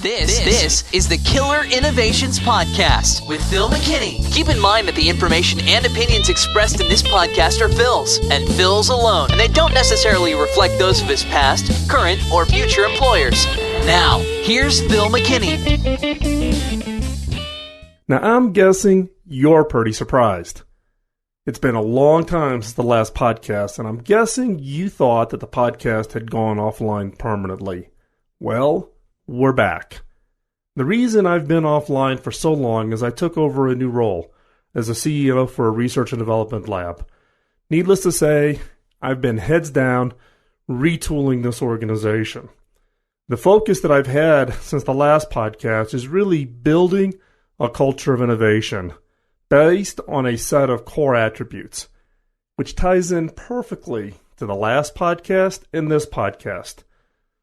This is the Killer Innovations Podcast with Phil McKinney. Keep in mind that the information and opinions expressed in this podcast are Phil's, and Phil's alone, and they don't necessarily reflect those of his past, current, or future employers. Now, here's Phil McKinney. Now, I'm guessing you're pretty surprised. It's been a long time since the last podcast, and I'm guessing you thought that the podcast had gone offline permanently. Well, we're back. The reason I've been offline for so long is I took over a new role as a CEO for a research and development lab. Needless to say, I've been heads down retooling this organization. The focus that I've had since the last podcast is really building a culture of innovation based on a set of core attributes, which ties in perfectly to the last podcast and this podcast.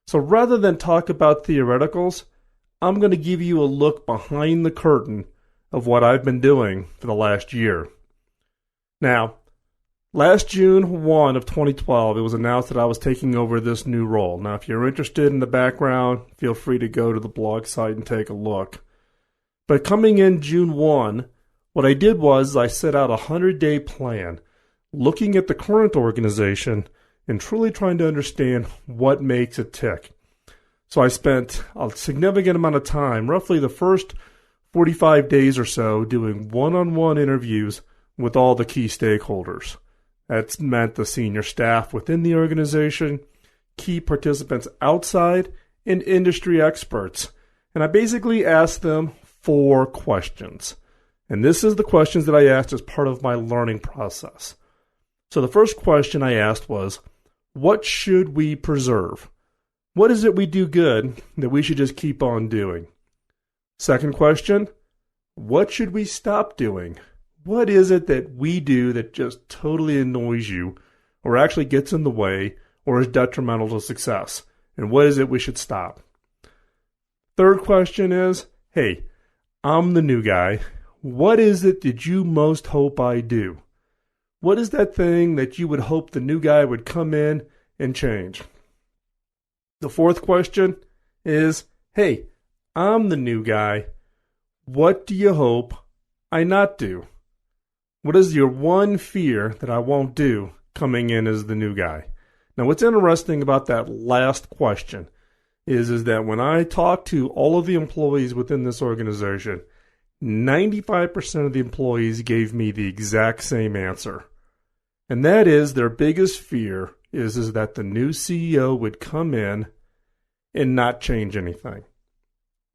So rather than talk about theoreticals, I'm going to give you a look behind the curtain of what I've been doing for the last year. Now, last June 1 of 2012, it was announced that I was taking over this new role. Now, if you're interested in the background, feel free to go to the blog site and take a look. But coming in June 1, what I did was I set out a 100-day plan, looking at the current organization and truly trying to understand what makes it tick. So I spent a significant amount of time, roughly the first 45 days or so, doing one-on-one interviews with all the key stakeholders. That's meant the senior staff within the organization, key participants outside, and industry experts. And I basically asked them 4 questions. And this is the questions that I asked as part of my learning process. So the first question I asked was, what should we preserve? What is it we do good that we should just keep on doing? Second question, what should we stop doing? What is it that we do that just totally annoys you or actually gets in the way or is detrimental to success? And what is it we should stop? Third question is, hey, I'm the new guy. What is it that you most hope I do? What is that thing that you would hope the new guy would come in and change? The fourth question is, hey, I'm the new guy. What do you hope I not do? What is your one fear that I won't do coming in as the new guy? Now, what's interesting about that last question is that when I talk to all of the employees within this organization, 95% of the employees gave me the exact same answer. And that is their biggest fear is that the new CEO would come in and not change anything.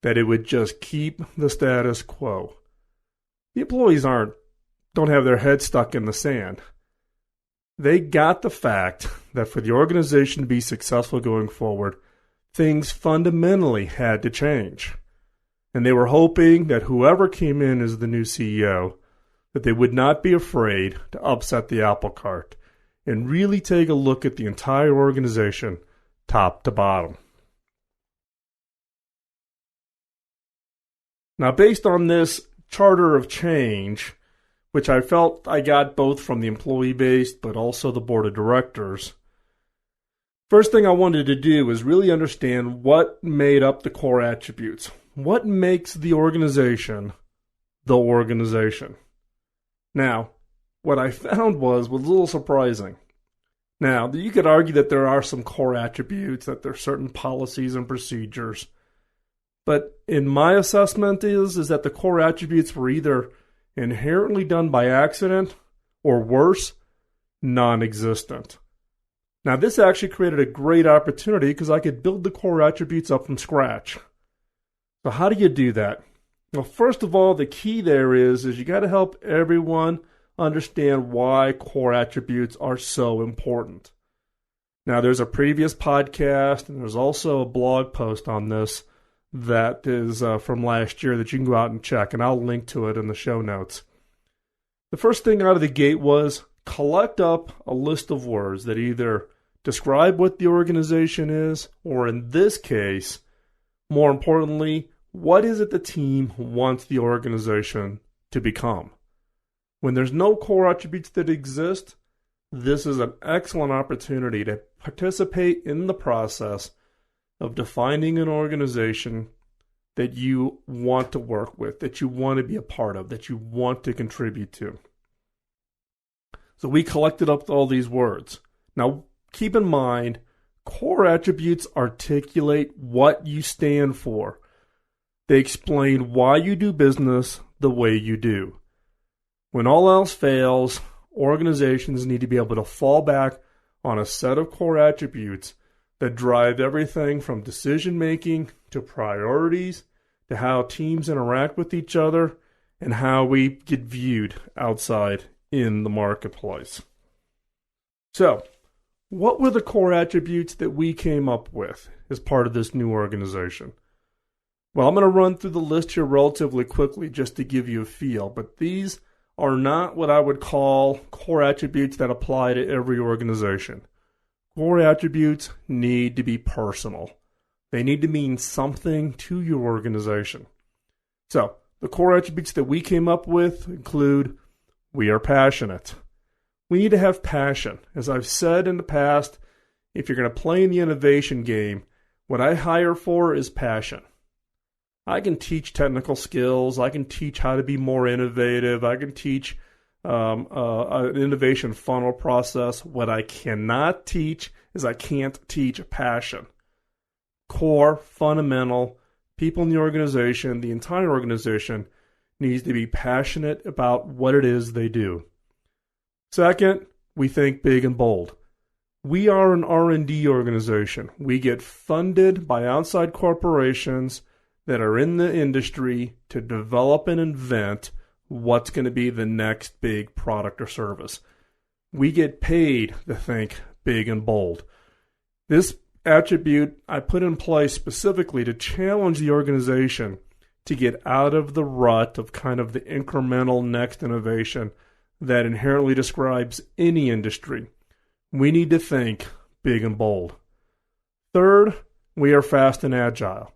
That it would just keep the status quo. The employees don't have their head stuck in the sand. They got the fact that for the organization to be successful going forward, things fundamentally had to change. And they were hoping that whoever came in as the new CEO, that they would not be afraid to upset the apple cart and really take a look at the entire organization top to bottom. Now, based on this charter of change, which I felt I got both from the employee base but also the board of directors, first thing I wanted to do was really understand what made up the core attributes. What makes the organization the organization? Now, what I found was a little surprising. Now, you could argue that there are some core attributes, that there are certain policies and procedures. But in my assessment is that the core attributes were either inherently done by accident or worse, non-existent. Now, this actually created a great opportunity because I could build the core attributes up from scratch. So how do you do that? Well, first of all, the key there is you got to help everyone understand why core attributes are so important. Now, there's a previous podcast, and there's also a blog post on this that is from last year that you can go out and check, and I'll link to it in the show notes. The first thing out of the gate was collect up a list of words that either describe what the organization is, or in this case, more importantly, what is it the team wants the organization to become? When there's no core attributes that exist, this is an excellent opportunity to participate in the process of defining an organization that you want to work with, that you want to be a part of, that you want to contribute to. So we collected up all these words. Now, keep in mind, core attributes articulate what you stand for. They explain why you do business the way you do. When all else fails, organizations need to be able to fall back on a set of core attributes that drive everything from decision-making to priorities to how teams interact with each other and how we get viewed outside in the marketplace. So, what were the core attributes that we came up with as part of this new organization? Well, I'm going to run through the list here relatively quickly just to give you a feel, but these are not what I would call core attributes that apply to every organization. Core attributes need to be personal. They need to mean something to your organization. So, the core attributes that we came up with include, we are passionate. We need to have passion. As I've said in the past, if you're going to play in the innovation game, what I hire for is passion. I can teach technical skills. I can teach how to be more innovative. I can teach an innovation funnel process. What I cannot teach is I can't teach passion. Core, fundamental, people in the organization, the entire organization needs to be passionate about what it is they do. Second, we think big and bold. We are an R&D organization. We get funded by outside corporations that are in the industry to develop and invent what's going to be the next big product or service. We get paid to think big and bold. This attribute I put in place specifically to challenge the organization to get out of the rut of kind of the incremental next innovation that inherently describes any industry. We need to think big and bold. Third, we are fast and agile.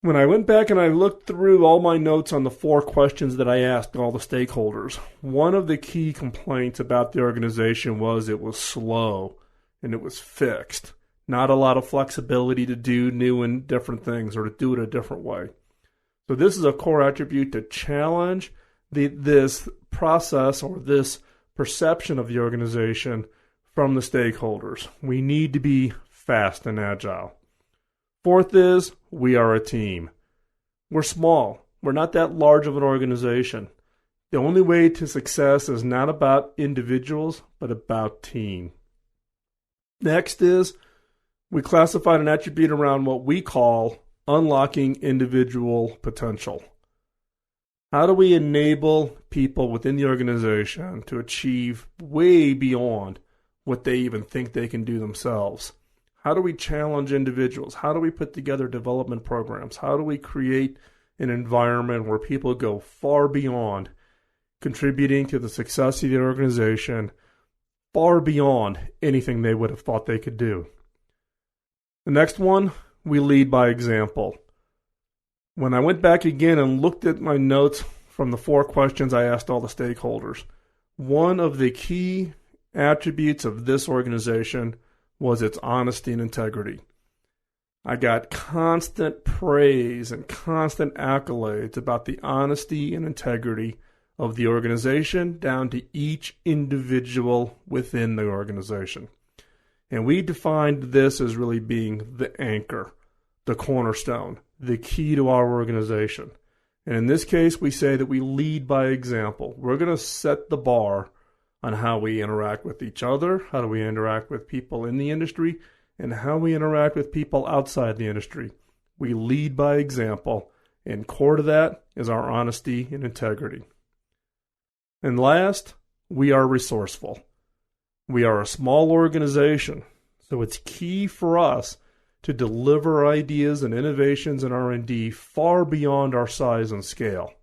When I went back and I looked through all my notes on the 4 questions that I asked all the stakeholders, one of the key complaints about the organization was it was slow and it was fixed. Not a lot of flexibility to do new and different things or to do it a different way. So this is a core attribute to challenge this process or this perception of the organization from the stakeholders. We need to be fast and agile. Fourth is, we are a team. We're small. We're not that large of an organization. The only way to success is not about individuals, but about team. Next is, we classified an attribute around what we call unlocking individual potential. How do we enable people within the organization to achieve way beyond what they even think they can do themselves? How do we challenge individuals? How do we put together development programs? How do we create an environment where people go far beyond contributing to the success of the organization, far beyond anything they would have thought they could do? The next one, we lead by example. When I went back again and looked at my notes from the 4 questions I asked all the stakeholders, one of the key attributes of this organization was its honesty and integrity. I got constant praise and constant accolades about the honesty and integrity of the organization down to each individual within the organization. And we defined this as really being the anchor, the cornerstone, the key to our organization. And in this case, we say that we lead by example. We're going to set the bar on how we interact with each other, how do we interact with people in the industry, and how we interact with people outside the industry. We lead by example, and core to that is our honesty and integrity. And last, we are resourceful. We are a small organization, so it's key for us to deliver ideas and innovations in R&D far beyond our size and scale.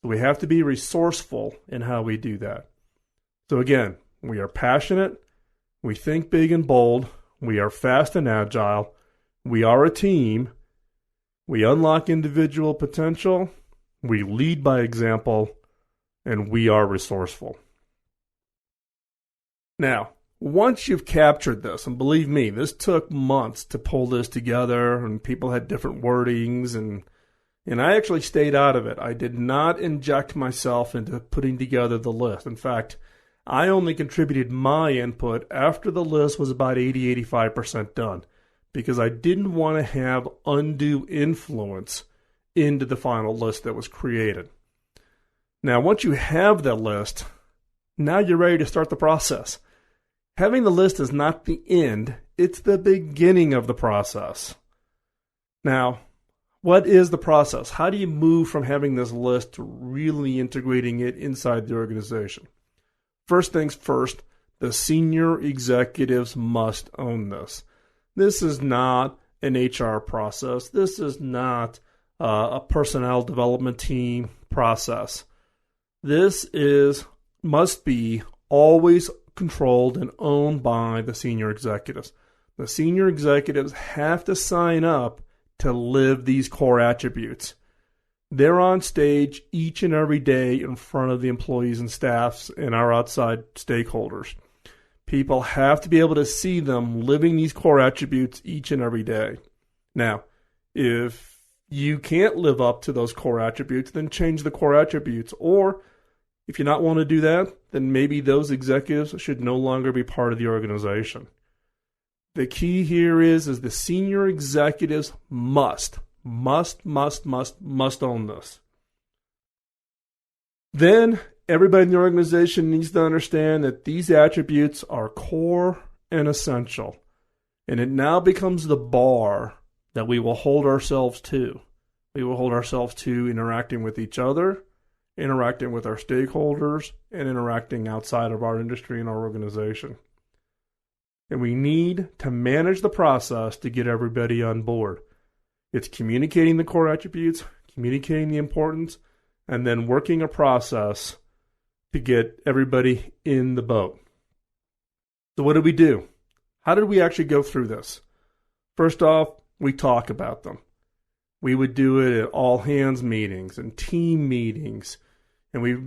So we have to be resourceful in how we do that. So again, we are passionate, we think big and bold, we are fast and agile, we are a team, we unlock individual potential, we lead by example, and we are resourceful. Now, once you've captured this, and believe me, this took months to pull this together, and people had different wordings, and I actually stayed out of it. I did not inject myself into putting together the list. In fact, I only contributed my input after the list was about 80-85% done, because I didn't want to have undue influence into the final list that was created. Now, once you have that list, now you're ready to start the process. Having the list is not the end, it's the beginning of the process. Now, what is the process? How do you move from having this list to really integrating it inside the organization? First things first, the senior executives must own this. This is not an HR process. This is not a personnel development team process. This must be always controlled and owned by the senior executives. The senior executives have to sign up to live these core attributes. They're on stage each and every day in front of the employees and staffs and our outside stakeholders. People have to be able to see them living these core attributes each and every day. Now, if you can't live up to those core attributes, then change the core attributes. Or if you not want to do that, then maybe those executives should no longer be part of the organization. The key here is the senior executives must own this. Then everybody in the organization needs to understand that these attributes are core and essential. And it now becomes the bar that we will hold ourselves to. We will hold ourselves to interacting with each other, interacting with our stakeholders, and interacting outside of our industry and our organization. And we need to manage the process to get everybody on board. It's communicating the core attributes, communicating the importance, and then working a process to get everybody in the boat. So what did we do? How did we actually go through this? First off, we talk about them. We would do it at all hands meetings and team meetings, and we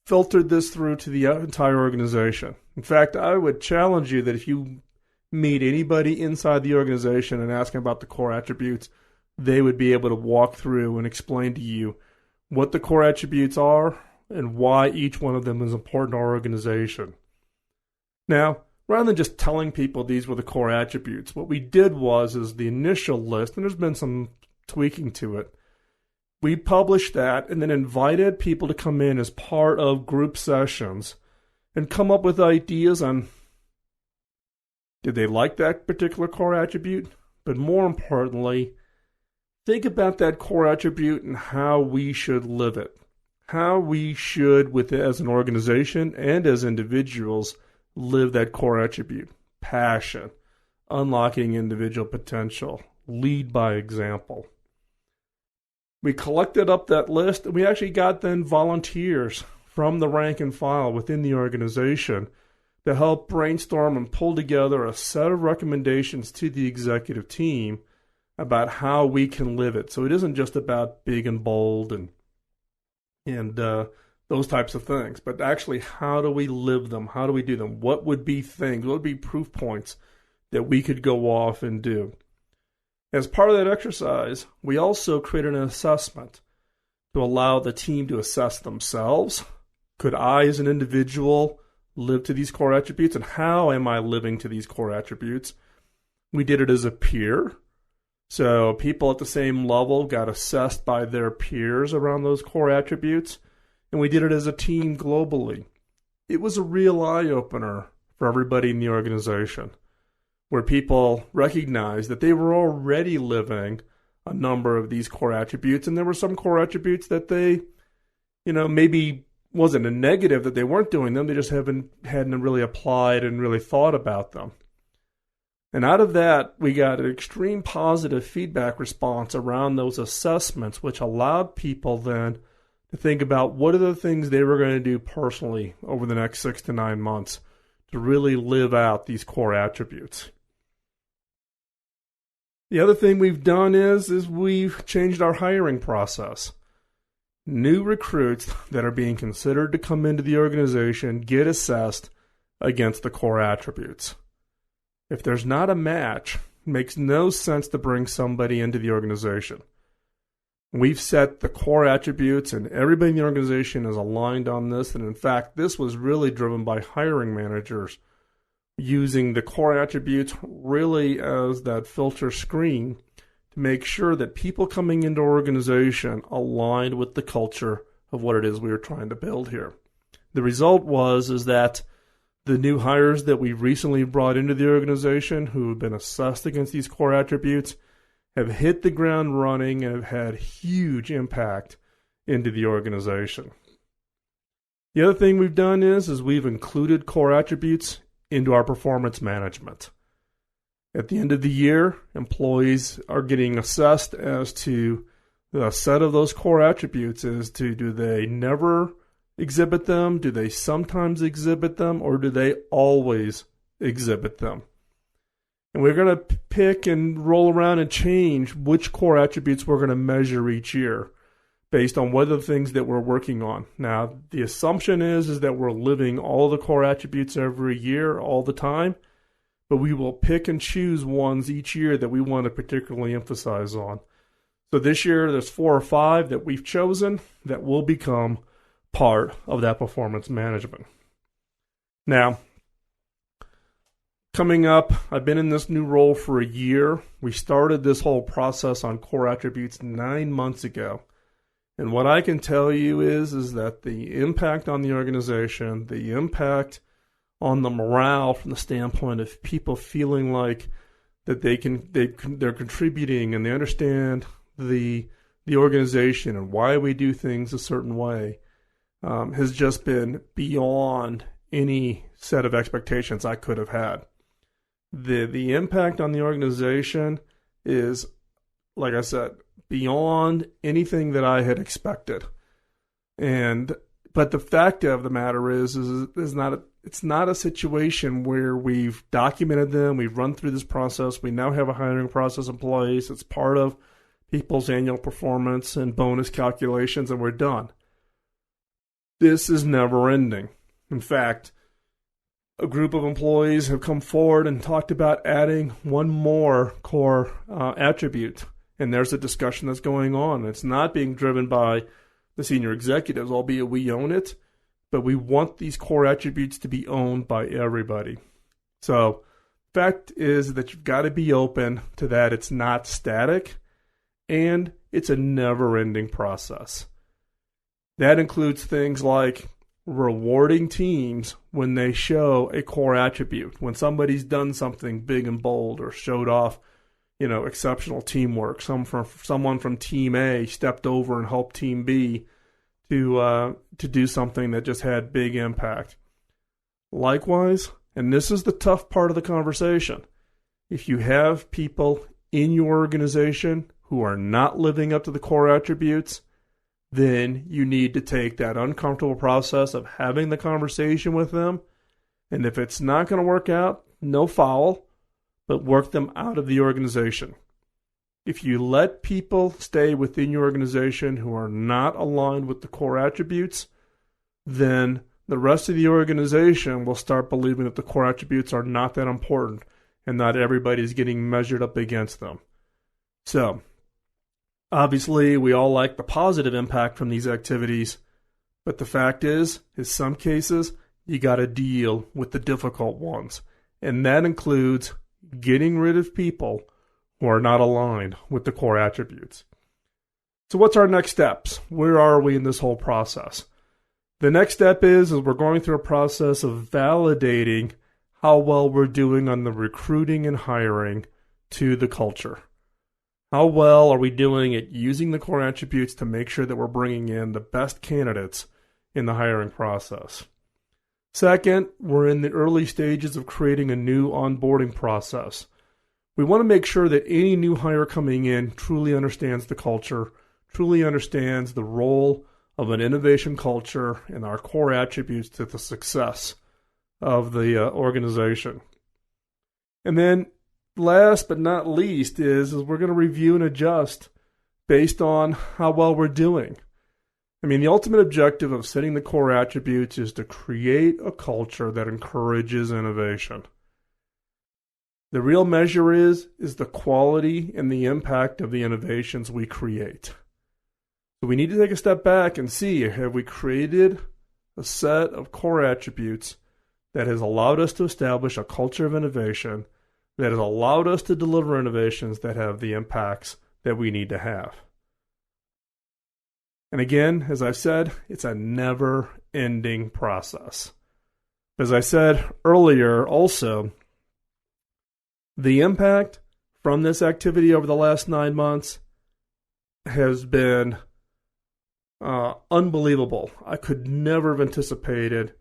filtered this through to the entire organization. In fact, I would challenge you that if you meet anybody inside the organization and ask them about the core attributes, they would be able to walk through and explain to you what the core attributes are and why each one of them is important to our organization. Now, rather than just telling people these were the core attributes, what we did was the initial list, and there's been some tweaking to it, we published that and then invited people to come in as part of group sessions and come up with ideas on, did they like that particular core attribute? But more importantly, think about that core attribute and how we should live it. How we should, as an organization and as individuals, live that core attribute. Passion, unlocking individual potential, lead by example. We collected up that list, and we actually got then volunteers from the rank and file within the organization to help brainstorm and pull together a set of recommendations to the executive team about how we can live it. So it isn't just about big and bold and those types of things, but actually how do we live them? How do we do them? What would be things? What would be proof points that we could go off and do? As part of that exercise, we also created an assessment to allow the team to assess themselves. Could I, as an individual, live to these core attributes? And how am I living to these core attributes? We did it as a peer. So people at the same level got assessed by their peers around those core attributes. And we did it as a team globally. It was a real eye-opener for everybody in the organization, where people recognized that they were already living a number of these core attributes, and there were some core attributes that they, maybe wasn't a negative that they weren't doing them, they just hadn't really applied and really thought about them. And out of that, we got an extreme positive feedback response around those assessments, which allowed people then to think about what are the things they were going to do personally over the next 6 to 9 months to really live out these core attributes. The other thing we've done is we've changed our hiring process. New recruits that are being considered to come into the organization get assessed against the core attributes. If there's not a match, it makes no sense to bring somebody into the organization. We've set the core attributes, and everybody in the organization is aligned on this. And in fact, this was really driven by hiring managers using the core attributes really as that filter screen to make sure that people coming into our organization aligned with the culture of what it is we were trying to build here. The result is that the new hires that we recently brought into the organization who have been assessed against these core attributes have hit the ground running and have had huge impact into the organization. The other thing we've done is we've included core attributes into our performance management. At the end of the year, employees are getting assessed as to the set of those core attributes as to do they never exhibit them, do they sometimes exhibit them, or do they always exhibit them? And we're going to pick and roll around and change which core attributes we're going to measure each year based on what are the things that we're working on. Now, the assumption is that we're living all the core attributes every year, all the time, but we will pick and choose ones each year that we want to particularly emphasize on. So this year, there's 4 or 5 that we've chosen that will become part of that performance management. Now, coming up, I've been in this new role for a year. We started this whole process on core attributes 9 months ago. And what I can tell you is that the impact on the organization, the impact on the morale from the standpoint of people feeling like that they're contributing and they understand the organization and why we do things a certain way has just been beyond any set of expectations I could have had. The impact on the organization is, like I said, beyond anything that I had expected. But the fact of the matter is it's not a situation where we've documented them, we've run through this process, we now have a hiring process in place, it's part of people's annual performance and bonus calculations, and we're done. This is never ending. In fact, a group of employees have come forward and talked about adding one more core attribute. And there's a discussion that's going on. It's not being driven by the senior executives, albeit we own it, but we want these core attributes to be owned by everybody. So fact is that you've got to be open to that. It's not static, and it's a never-ending process. That includes things like rewarding teams when they show a core attribute, when somebody's done something big and bold or showed off, exceptional teamwork. Someone from Team A stepped over and helped Team B to do something that just had big impact. Likewise, and this is the tough part of the conversation, if you have people in your organization who are not living up to the core attributes, then you need to take that uncomfortable process of having the conversation with them. And if it's not going to work out, no foul, but work them out of the organization. If you let people stay within your organization who are not aligned with the core attributes, then the rest of the organization will start believing that the core attributes are not that important and not everybody's getting measured up against them. So, obviously, we all like the positive impact from these activities, but the fact is, in some cases, you got to deal with the difficult ones. And that includes getting rid of people who are not aligned with the core attributes. So what's our next steps? Where are we in this whole process? The next step is we're going through a process of validating how well we're doing on the recruiting and hiring to the culture. How well are we doing at using the core attributes to make sure that we're bringing in the best candidates in the hiring process? Second, we're in the early stages of creating a new onboarding process. We want to make sure that any new hire coming in truly understands the culture, truly understands the role of an innovation culture and our core attributes to the success of the organization. And then last but not least is we're going to review and adjust based on how well we're doing. I mean, the ultimate objective of setting the core attributes is to create a culture that encourages innovation. The real measure is the quality and the impact of the innovations we create. So we need to take a step back and see, have we created a set of core attributes that has allowed us to establish a culture of innovation, that has allowed us to deliver innovations that have the impacts that we need to have. And again, as I've said, it's a never-ending process. As I said earlier also, the impact from this activity over the last 9 months has been unbelievable. I could never have anticipated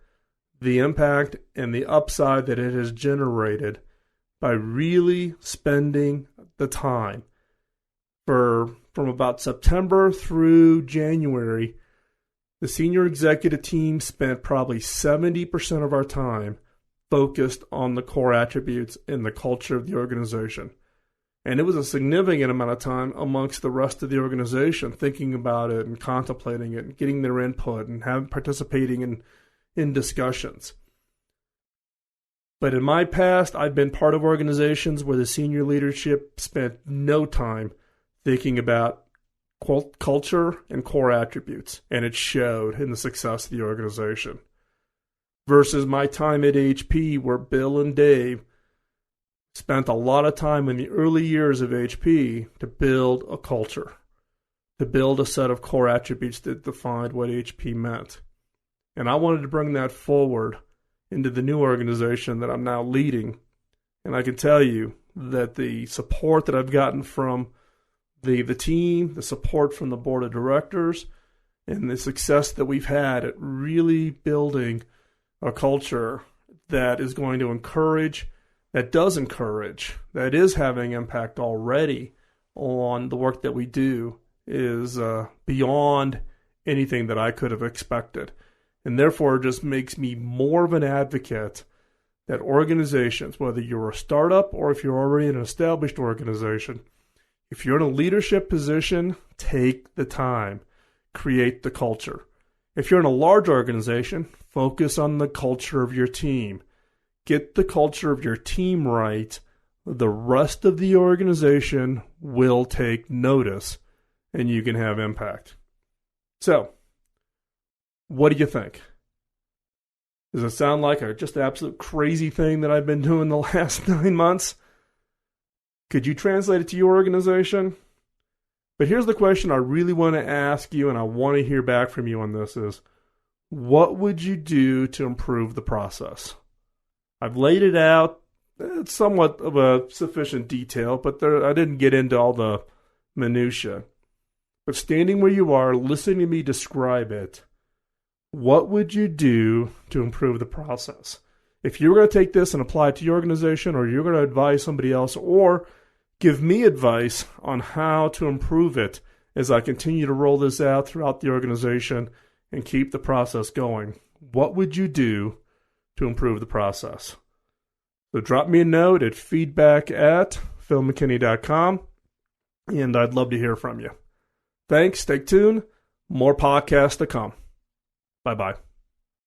the impact and the upside that it has generated by really spending the time. From about September through January, the senior executive team spent probably 70% of our time focused on the core attributes and the culture of the organization. And it was a significant amount of time amongst the rest of the organization thinking about it and contemplating it and getting their input and participating in discussions. But in my past, I've been part of organizations where the senior leadership spent no time thinking about culture and core attributes, and it showed in the success of the organization. Versus my time at HP, where Bill and Dave spent a lot of time in the early years of HP to build a culture, to build a set of core attributes that defined what HP meant. And I wanted to bring that forward into the new organization that I'm now leading. And I can tell you that the support that I've gotten from the team, the support from the board of directors, and the success that we've had at really building a culture that is going to encourage, that is having impact already on the work that we do is beyond anything that I could have expected. And therefore, it just makes me more of an advocate that organizations, whether you're a startup or if you're already an established organization, if you're in a leadership position, take the time, create the culture. If you're in a large organization, focus on the culture of your team. Get the culture of your team right. The rest of the organization will take notice, and you can have impact. So, what do you think? Does it sound like a just absolute crazy thing that I've been doing the last 9 months? Could you translate it to your organization? But here's the question I really want to ask you, and I want to hear back from you on this is, what would you do to improve the process? I've laid it out. It's somewhat of a sufficient detail, but I didn't get into all the minutia. But standing where you are, listening to me describe it, what would you do to improve the process? If you're going to take this and apply it to your organization, or you're going to advise somebody else, or give me advice on how to improve it as I continue to roll this out throughout the organization and keep the process going, what would you do to improve the process? So drop me a note at feedback@philmckinney.com, and I'd love to hear from you. Thanks. Stay tuned. More podcasts to come. Bye-bye.